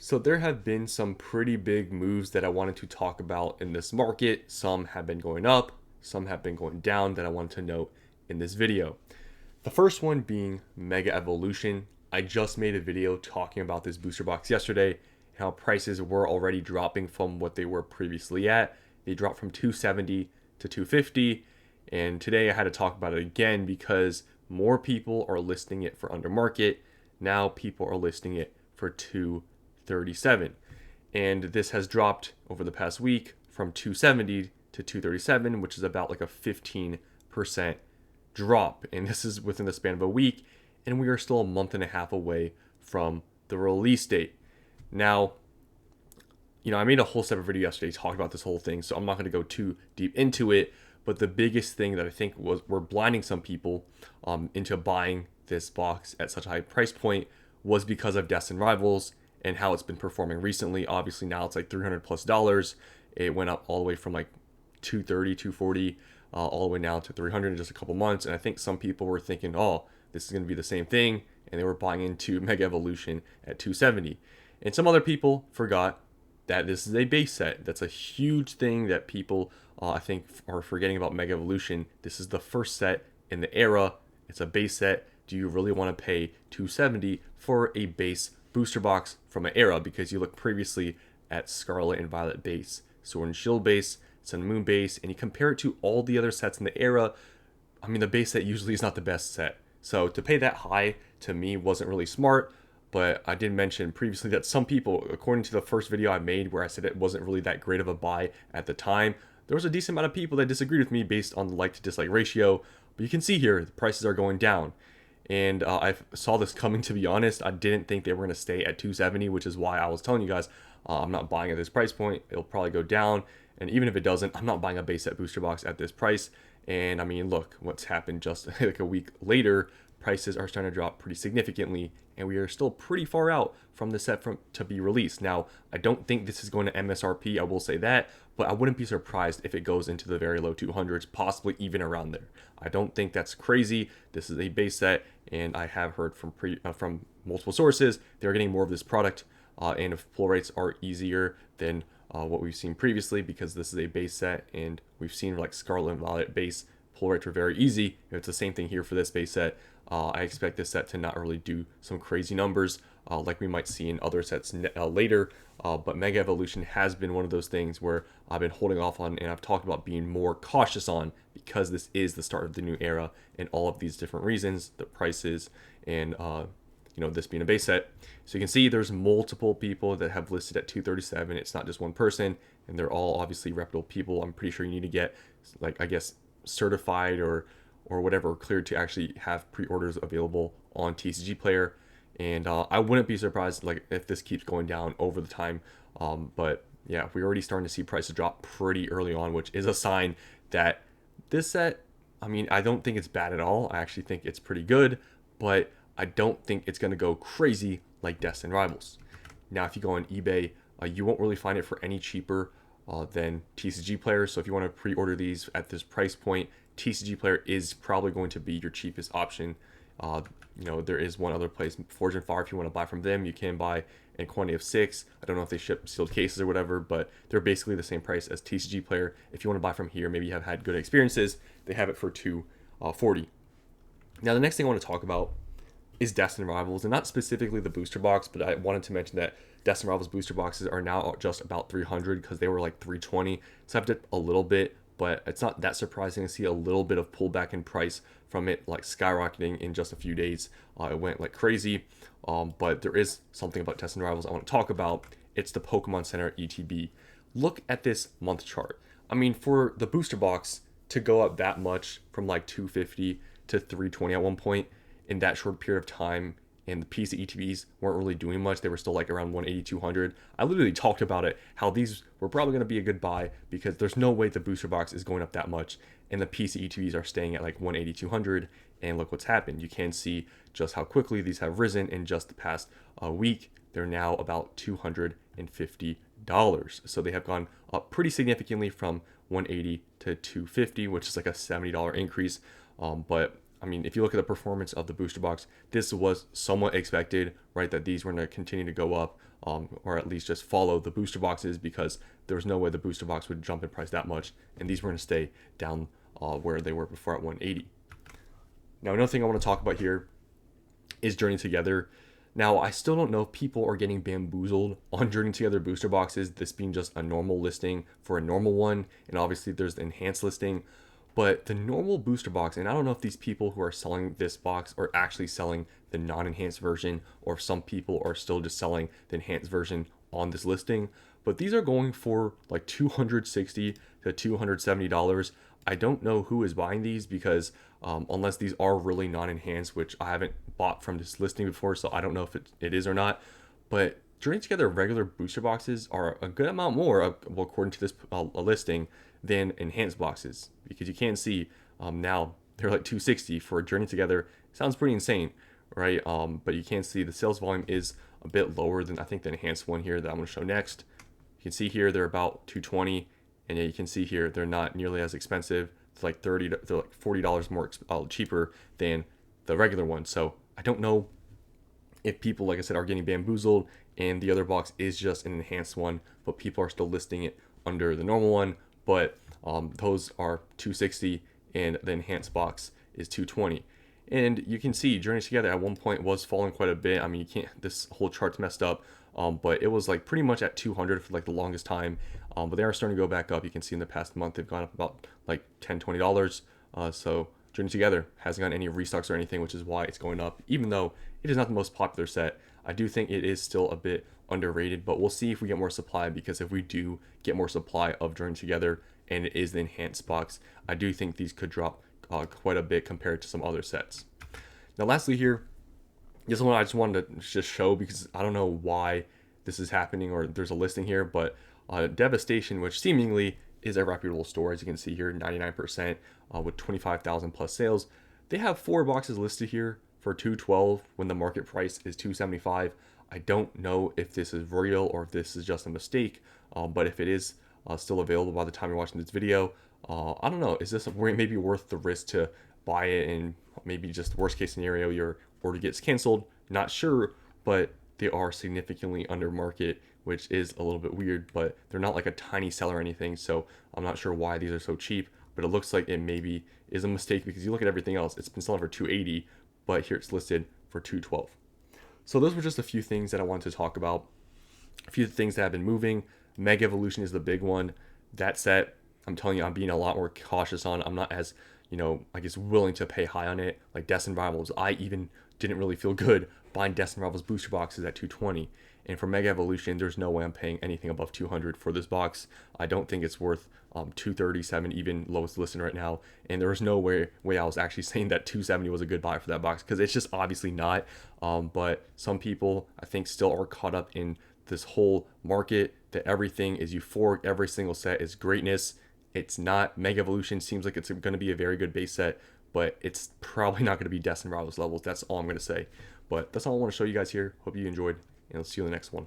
So there have been some pretty big moves that I wanted to talk about in this market. Some have been going up, some have been going down that I wanted to note in this video. The first one being Mega Evolution. I just made a video talking about this booster box yesterday and how prices were already dropping from what they were previously at. They dropped from 270 to 250, and today I had to talk about it again because more people are listing it for under market. Now people are listing it for 237, and this has dropped over the past week from 270 to 237, which is about like a 15% drop, and this is within the span of a week, and we are still a month and a half away from the release date. Now, I made a whole separate video yesterday talking about this whole thing, so I'm not going to go too deep into it. But the biggest thing that I think we're blinding some people into buying this box at such a high price point was because of Destined Rivals and how it's been performing recently. Obviously now it's like $300+. It went up all the way from like 230, 240, all the way now to 300 in just a couple months. And I think some people were thinking, oh, this is going to be the same thing, and they were buying into Mega Evolution at 270. And some other people forgot that this is a base set. That's a huge thing that people I think are forgetting about Mega Evolution. This is the first set in the era. It's a base set. Do you really want to pay 270 for a base booster box from an era? Because you look previously at Scarlet and Violet base, Sword and Shield base, Sun and Moon base, and you compare it to all the other sets in the era. I mean, the base set usually is not the best set. So to pay that high to me wasn't really smart. But I did mention previously that some people, according to the first video I made where I said it wasn't really that great of a buy at the time, there was a decent amount of people that disagreed with me based on the like to dislike ratio. But you can see here, the prices are going down. And I saw this coming, to be honest. I didn't think they were going to stay at 270, which is why I was telling you guys I'm not buying at this price point. It'll probably go down. And even if it doesn't, I'm not buying a base set booster box at this price. And I mean, look what's happened just like a week later. Prices are starting to drop pretty significantly, and we are still pretty far out from the set to be released. Now, I don't think this is going to MSRP, I will say that, but I wouldn't be surprised if it goes into the very low 200s, possibly even around there. I don't think that's crazy. This is a base set, and I have heard from multiple sources they're getting more of this product, and if pull rates are easier than what we've seen previously, because this is a base set, and we've seen like Scarlet and Violet base pull rates were very easy. It's the same thing here for this base set. I expect this set to not really do some crazy numbers like we might see in other sets later. But Mega Evolution has been one of those things where I've been holding off on, and I've talked about being more cautious on, because this is the start of the new era and all of these different reasons, the prices, and this being a base set. So you can see there's multiple people that have listed at 237. It's not just one person, and they're all obviously reputable people. I'm pretty sure you need to get, like, I guess, certified or whatever, cleared to actually have pre-orders available on TCG Player. And I wouldn't be surprised like if this keeps going down over the time. But yeah, we're already starting to see prices drop pretty early on, which is a sign that this set, I mean, I don't think it's bad at all. I actually think it's pretty good, but I don't think it's going to go crazy like Destined Rivals. Now, if you go on eBay, you won't really find it for any cheaper than TCG Player. So if you want to pre-order these at this price point, TCG Player is probably going to be your cheapest option. There is one other place, Forge and Fire. If you want to buy from them, you can buy in quantity of 6. I don't know if they ship sealed cases or whatever, but they're basically the same price as TCG Player. If you want to buy from here, maybe you have had good experiences, they have it for $240. Now, the next thing I want to talk about is Destined Rivals, and not specifically the booster box, but I wanted to mention that Destined Rivals booster boxes are now just about 300 because they were like 320. So I've dipped a little bit, but it's not that surprising to see a little bit of pullback in price from it, like skyrocketing in just a few days. It went like crazy, but there is something about Destined Rivals I want to talk about. It's the Pokemon Center ETB. Look at this month chart. I mean, for the booster box to go up that much from like 250 to 320 at one point in that short period of time, and the PC ETBs weren't really doing much. They were still like around 180, 200. I literally talked about it, how these were probably going to be a good buy because there's no way the booster box is going up that much, and the PC ETBs are staying at like 180, 200. And look what's happened. You can see just how quickly these have risen in just the past week. They're now about $250. So they have gone up pretty significantly from 180 to 250, which is like a $70 increase. But I mean, if you look at the performance of the booster box, this was somewhat expected, right? That these were going to continue to go up, or at least just follow the booster boxes, because there was no way the booster box would jump in price that much, and these were going to stay down where they were before at 180. Now, another thing I want to talk about here is Journey Together. Now, I still don't know if people are getting bamboozled on Journey Together booster boxes, this being just a normal listing for a normal one, and obviously there's the enhanced listing. But the normal booster box, and I don't know if these people who are selling this box are actually selling the non-enhanced version, or if some people are still just selling the enhanced version on this listing. But these are going for like $260 to $270. I don't know who is buying these, because unless these are really non-enhanced, which I haven't bought from this listing before, so I don't know if it is or not. But Journey Together regular booster boxes are a good amount more, well, according to this listing, than enhanced boxes, because you can see now they're like 260 for Journey Together. Sounds pretty insane, right? But you can see the sales volume is a bit lower than I think the enhanced one here that I'm going to show next. You can see here they're about 220, and yeah, you can see here they're not nearly as expensive. It's like they're like $40 more cheaper than the regular one. So I don't know if people, like I said, are getting bamboozled and the other box is just an enhanced one, but people are still listing it under the normal one. But those are 260 and the enhanced box is 220. And you can see Journey Together at one point was falling quite a bit. I mean, you can't, this whole chart's messed up, but it was like pretty much at 200 for like the longest time. But they are starting to go back up. You can see in the past month they've gone up about like $10, $20. So Journey Together hasn't gotten any restocks or anything, which is why it's going up, even though it is not the most popular set. I do think it is still a bit underrated, but we'll see if we get more supply, because if we do get more supply of Journey Together and it is the enhanced box, I do think these could drop quite a bit compared to some other sets. Now, lastly here, this one I just wanted to just show, because I don't know why this is happening or there's a listing here, but Devastation, which seemingly is a reputable store, as you can see here, 99% with 25,000 plus sales. They have 4 boxes listed here for $212 when the market price is $275. I don't know if this is real or if this is just a mistake, but if it is still available by the time you're watching this video, I don't know, is this maybe worth the risk to buy it, and maybe just worst case scenario your order gets canceled? Not sure, but they are significantly under market, which is a little bit weird, but they're not like a tiny seller or anything, so I'm not sure why these are so cheap. But it looks like it maybe is a mistake, because you look at everything else, it's been selling for $280, but here it's listed for $212. So those were just a few things that I wanted to talk about. A few things that have been moving. Mega Evolution is the big one. That set, I'm telling you, I'm being a lot more cautious on. I'm not as, I guess, willing to pay high on it. Like Destined Rivals, I even didn't really feel good buying Destined Rivals booster boxes at 220. And for Mega Evolution, there's no way I'm paying anything above 200 for this box. I don't think it's worth 237, even lowest listed right now. And there was no way I was actually saying that 270 was a good buy for that box, because it's just obviously not. But some people, I think, still are caught up in this whole market that everything is euphoric, every single set is greatness. It's not. Mega Evolution seems like it's going to be a very good base set, but it's probably not going to be Destined Rivals levels. That's all I'm going to say. But that's all I want to show you guys here. Hope you enjoyed, and I'll see you in the next one.